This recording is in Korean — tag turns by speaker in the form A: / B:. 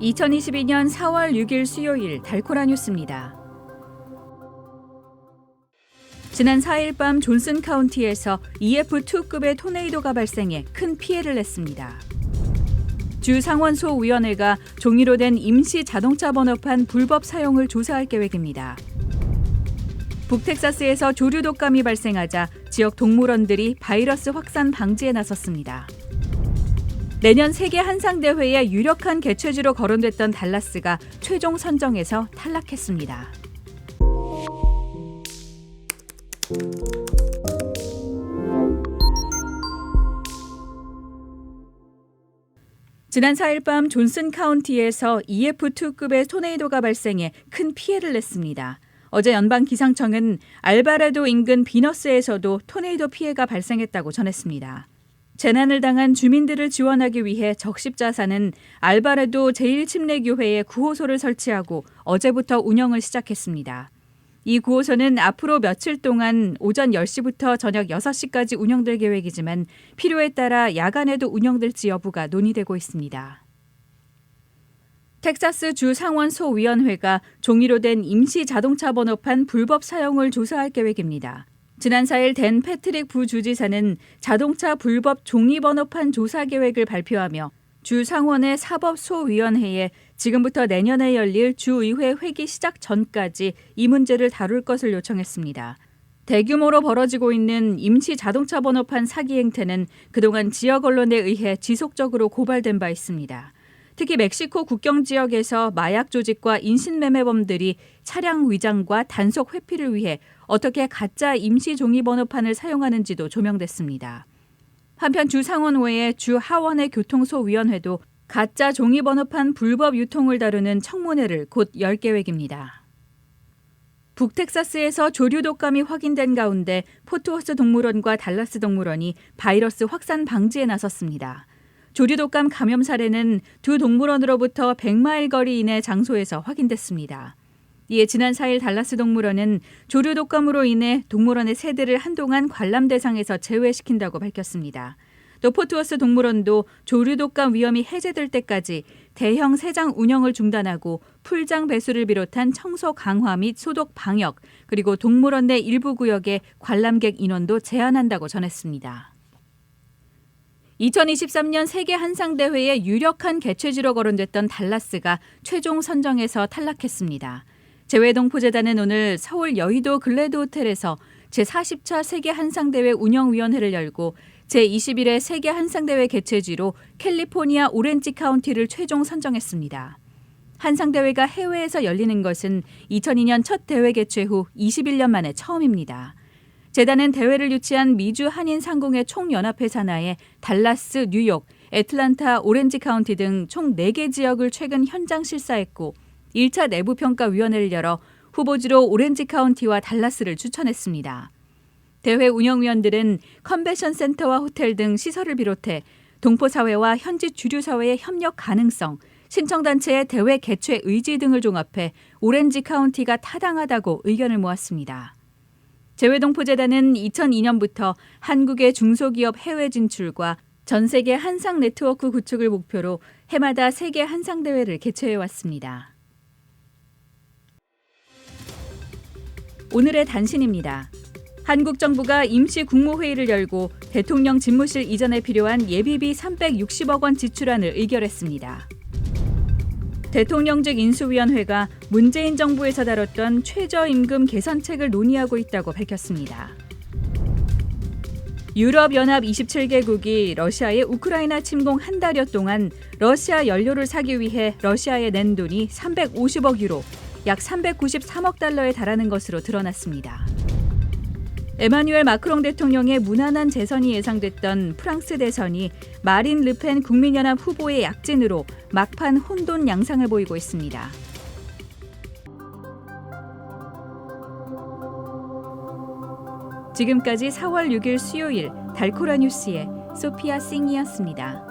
A: (2022년 4월 6일) 수요일 달코라 뉴스입니다. 지난 4일 밤 존슨 카운티에서 EF2급의 토네이도가 발생해 큰 피해를 냈습니다. 주 상원소위원회가 종이로 된 임시 자동차 번호판 불법 사용을 조사할 계획입니다. 북텍사스에서 조류 독감이 발생하자 지역 동물원들이 바이러스 확산 방지에 나섰습니다. 내년 세계 한상대회의 유력한 개최지로 거론됐던 달라스가 최종 선정에서 탈락했습니다. 지난 4일 밤 존슨 카운티에서 EF2급의 토네이도가 발생해 큰 피해를 냈습니다. 어제 연방기상청은 알바레도 인근 비너스에서도 토네이도 피해가 발생했다고 전했습니다. 재난을 당한 주민들을 지원하기 위해 적십자사는 알바레도 제1침례교회에 구호소를 설치하고 어제부터 운영을 시작했습니다. 이 구호소는 앞으로 며칠 동안 오전 10시부터 저녁 6시까지 운영될 계획이지만 필요에 따라 야간에도 운영될지 여부가 논의되고 있습니다. 텍사스 주 상원소위원회가 종이로 된 임시 자동차 번호판 불법 사용을 조사할 계획입니다. 지난 4일 댄 패트릭 부주지사는 자동차 불법 종이 번호판 조사 계획을 발표하며 주 상원의 사법소위원회에 지금부터 내년에 열릴 주의회 회기 시작 전까지 이 문제를 다룰 것을 요청했습니다. 대규모로 벌어지고 있는 임시 자동차 번호판 사기 행태는 그동안 지역 언론에 의해 지속적으로 고발된 바 있습니다. 특히 멕시코 국경 지역에서 마약 조직과 인신매매범들이 차량 위장과 단속 회피를 위해 어떻게 가짜 임시 종이 번호판을 사용하는지도 조명됐습니다. 한편 주 상원외에 주 하원의 교통소위원회도 가짜 종이 번호판 불법 유통을 다루는 청문회를 곧 열 계획입니다. 북텍사스에서 조류 독감이 확인된 가운데 포트워스 동물원과 달라스 동물원이 바이러스 확산 방지에 나섰습니다. 조류 독감 감염 사례는 두 동물원으로부터 100마일 거리 이내 장소에서 확인됐습니다. 이에 지난 4일 달라스 동물원은 조류 독감으로 인해 동물원의 새들을 한동안 관람 대상에서 제외시킨다고 밝혔습니다. 또 포트워스 동물원도 조류 독감 위험이 해제될 때까지 대형 새장 운영을 중단하고 풀장 배수를 비롯한 청소 강화 및 소독 방역, 그리고 동물원 내 일부 구역의 관람객 인원도 제한한다고 전했습니다. 2023년 세계 한상대회의 유력한 개최지로 거론됐던 달라스가 최종 선정에서 탈락했습니다. 재외동포재단은 오늘 서울 여의도 글래드 호텔에서 제40차 세계 한상대회 운영위원회를 열고 제21회 세계 한상대회 개최지로 캘리포니아 오렌지 카운티를 최종 선정했습니다. 한상대회가 해외에서 열리는 것은 2002년 첫 대회 개최 후 21년 만에 처음입니다. 재단은 대회를 유치한 미주 한인 상공회 총연합회 산하에 달라스, 뉴욕, 애틀란타, 오렌지 카운티 등 총 4개 지역을 최근 현장 실사했고 1차 내부평가위원회를 열어 후보지로 오렌지 카운티와 달라스를 추천했습니다. 대회 운영위원들은 컨벤션 센터와 호텔 등 시설을 비롯해 동포사회와 현지 주류사회의 협력 가능성, 신청단체의 대회 개최 의지 등을 종합해 오렌지 카운티가 타당하다고 의견을 모았습니다. 재외동포재단은 2002년부터 한국의 중소기업 해외 진출과 전 세계 한상 네트워크 구축을 목표로 해마다 세계 한상대회를 개최해왔습니다. 오늘의 단신입니다. 한국 정부가 임시 국무회의를 열고 대통령 집무실 이전에 필요한 예비비 360억 원 지출안을 의결했습니다. 대통령직 인수위원회가 문재인 정부에서 다뤘던 최저임금 개선책을 논의하고 있다고 밝혔습니다. 유럽연합 27개국이 러시아의 우크라이나 침공 한 달여 동안 러시아 연료를 사기 위해 러시아에 낸 돈이 350억 유로, 약 393억 달러에 달하는 것으로 드러났습니다. 에마뉴엘 마크롱 대통령의 무난한 재선이 예상됐던 프랑스 대선이 마린 르펜 국민연합 후보의 약진으로 막판 혼돈 양상을 보이고 있습니다. 지금까지 4월 6일 수요일 달코라 뉴스의 소피아 싱이었습니다.